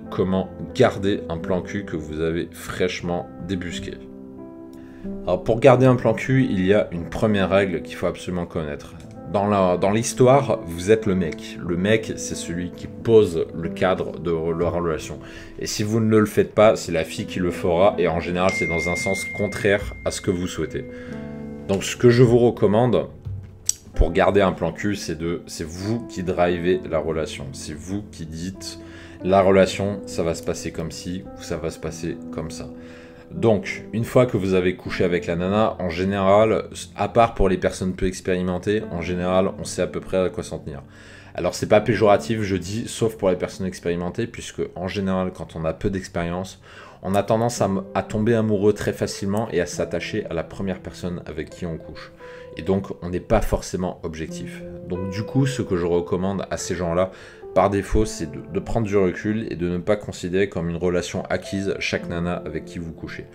comment garder un plan cul que vous avez fraîchement débusqué. Alors pour garder un plan cul, il y a une première règle qu'il faut absolument connaître. Dans l'histoire, vous êtes le mec. Le mec, c'est celui qui pose le cadre de leur relation. Et si vous ne le faites pas, c'est la fille qui le fera. Et en général, c'est dans un sens contraire à ce que vous souhaitez. Donc ce que je vous recommande pour garder un plan cul, c'est vous qui drivez la relation. C'est vous qui dites la relation, ça va se passer comme ci ou ça va se passer comme ça. Donc, une fois que vous avez couché avec la nana, en général, à part pour les personnes peu expérimentées, en général, on sait à peu près à quoi s'en tenir. Alors, c'est pas péjoratif, je dis, sauf pour les personnes expérimentées, puisque en général, quand on a peu d'expérience, on a tendance à tomber amoureux très facilement et à s'attacher à la première personne avec qui on couche. Et donc, on n'est pas forcément objectif. Donc, du coup, ce que je recommande à ces gens-là, par défaut, c'est de prendre du recul et de ne pas considérer comme une relation acquise chaque nana avec qui vous couchez.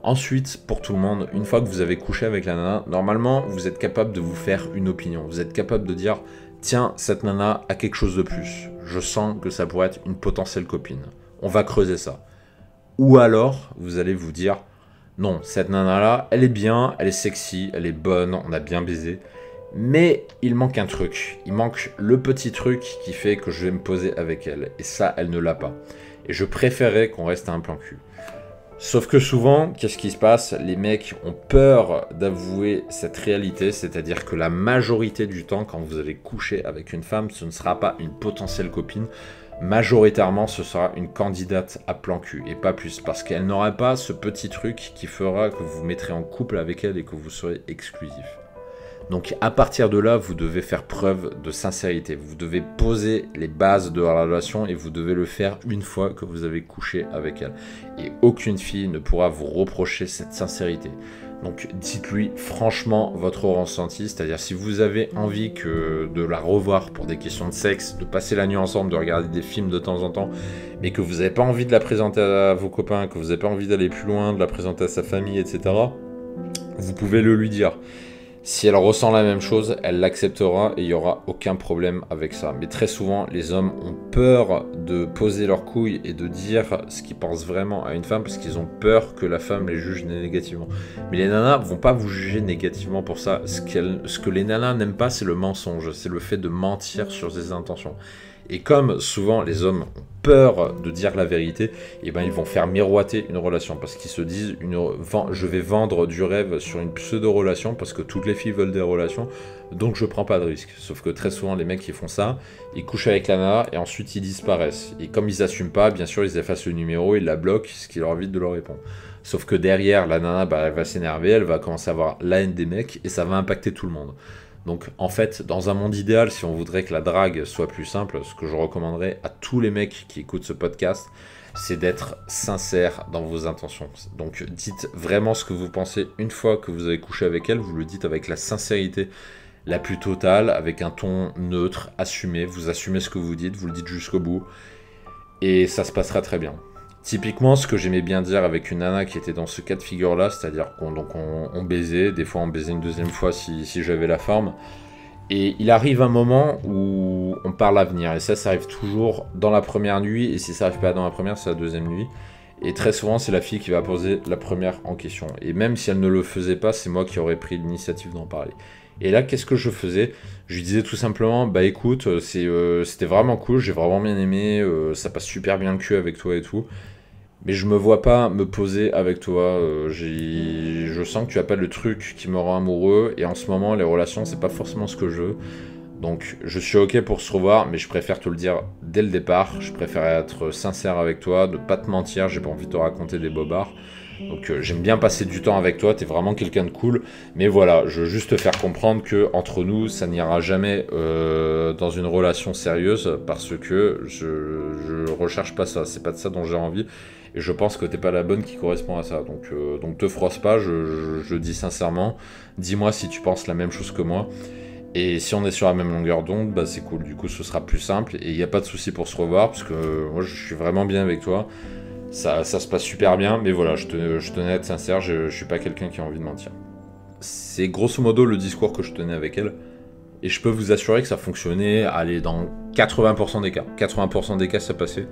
Ensuite, pour tout le monde, une fois que vous avez couché avec la nana, normalement, vous êtes capable de vous faire une opinion. Vous êtes capable de dire, tiens, cette nana a quelque chose de plus. Je sens que ça pourrait être une potentielle copine. On va creuser ça. Ou alors, vous allez vous dire, non, cette nana-là, elle est bien, elle est sexy, elle est bonne, on a bien baisé. Mais il manque un truc, il manque le petit truc qui fait que je vais me poser avec elle. Et ça, elle ne l'a pas. Et je préférais qu'on reste à un plan cul. Sauf que souvent, qu'est-ce qui se passe? Les mecs ont peur d'avouer cette réalité, c'est-à-dire que la majorité du temps, quand vous allez coucher avec une femme, ce ne sera pas une potentielle copine. Majoritairement, ce sera une candidate à plan cul, et pas plus, parce qu'elle n'aura pas ce petit truc qui fera que vous vous mettrez en couple avec elle et que vous serez exclusif. Donc à partir de là, vous devez faire preuve de sincérité. Vous devez poser les bases de la relation et vous devez le faire une fois que vous avez couché avec elle. Et aucune fille ne pourra vous reprocher cette sincérité. Donc dites-lui franchement votre ressenti, c'est-à-dire si vous avez envie de la revoir pour des questions de sexe, de passer la nuit ensemble, de regarder des films de temps en temps, mais que vous n'avez pas envie de la présenter à vos copains, que vous n'avez pas envie d'aller plus loin, de la présenter à sa famille, etc., vous pouvez le lui dire. Si elle ressent la même chose, elle l'acceptera et il n'y aura aucun problème avec ça. Mais très souvent, les hommes ont peur de poser leurs couilles et de dire ce qu'ils pensent vraiment à une femme parce qu'ils ont peur que la femme les juge négativement. Mais les nanas vont pas vous juger négativement pour ça. Ce que les nanas n'aiment pas, c'est le mensonge, c'est le fait de mentir sur ses intentions. Et comme souvent les hommes ont peur de dire la vérité, et ben ils vont faire miroiter une relation parce qu'ils se disent je vais vendre du rêve sur une pseudo-relation parce que toutes les filles veulent des relations, donc je prends pas de risque. Sauf que très souvent les mecs qui font ça, ils couchent avec la nana et ensuite ils disparaissent. Et comme ils assument pas, bien sûr ils effacent le numéro, ils la bloquent, ce qui leur évite de leur répondre. Sauf que derrière, la nana, elle va s'énerver, elle va commencer à avoir la haine des mecs et ça va impacter tout le monde. Donc en fait, dans un monde idéal, si on voudrait que la drague soit plus simple, ce que je recommanderais à tous les mecs qui écoutent ce podcast, c'est d'être sincère dans vos intentions. Donc dites vraiment ce que vous pensez une fois que vous avez couché avec elle, vous le dites avec la sincérité la plus totale, avec un ton neutre, assumé, vous assumez ce que vous dites, vous le dites jusqu'au bout, et ça se passera très bien. Typiquement, ce que j'aimais bien dire avec une nana qui était dans ce cas de figure-là, c'est-à-dire qu'on baisait, des fois on baisait une deuxième fois si j'avais la forme, et il arrive un moment où on parle l'avenir, et ça arrive toujours dans la première nuit, et si ça arrive pas dans la première, c'est la deuxième nuit, et très souvent c'est la fille qui va poser la première en question, et même si elle ne le faisait pas, c'est moi qui aurais pris l'initiative d'en parler. Et là, qu'est-ce que je faisais? Je lui disais tout simplement, bah écoute, c'était vraiment cool, j'ai vraiment bien aimé, ça passe super bien le cul avec toi et tout. Mais je me vois pas me poser avec toi. Je sens que tu as pas le truc qui me rend amoureux. Et en ce moment, les relations, c'est pas forcément ce que je veux. Donc, je suis ok pour se revoir, mais je préfère te le dire dès le départ. Je préfère être sincère avec toi, de pas te mentir. J'ai pas envie de te raconter des bobards. Donc, j'aime bien passer du temps avec toi. T'es vraiment quelqu'un de cool. Mais voilà, je veux juste te faire comprendre que entre nous, ça n'ira jamais dans une relation sérieuse parce que je recherche pas ça. C'est pas de ça dont j'ai envie. Et je pense que t'es pas la bonne qui correspond à ça. Donc te froisse pas, je dis sincèrement. Dis-moi si tu penses la même chose que moi. Et si on est sur la même longueur d'onde, bah c'est cool. Du coup, ce sera plus simple. Et il n'y a pas de souci pour se revoir. Parce que moi, je suis vraiment bien avec toi. Ça se passe super bien. Mais voilà, je tenais à être sincère. Je suis pas quelqu'un qui a envie de mentir. C'est grosso modo le discours que je tenais avec elle. Et je peux vous assurer que ça fonctionnait. Allez, dans 80% des cas. 80% des cas, ça passait.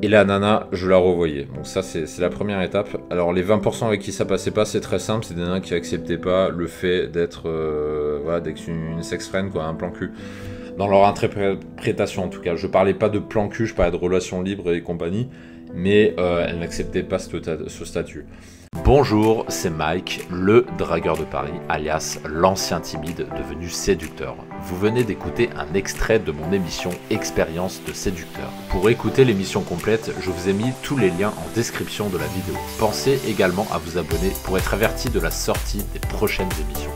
Et la nana, je la revoyais. Donc ça, c'est la première étape. Alors les 20% avec qui ça passait pas, c'est très simple. C'est des nanas qui acceptaient pas le fait d'être voilà, d'être une sex friend, quoi, un plan cul. Dans leur interprétation en tout cas. Je parlais pas de plan cul, je parlais de relations libres et compagnie. Mais elles n'acceptaient pas ce statut. Bonjour, c'est Mike, le dragueur de Paris, alias l'ancien timide devenu séducteur. Vous venez d'écouter un extrait de mon émission Expérience de séducteur. Pour écouter l'émission complète, je vous ai mis tous les liens en description de la vidéo. Pensez également à vous abonner pour être averti de la sortie des prochaines émissions.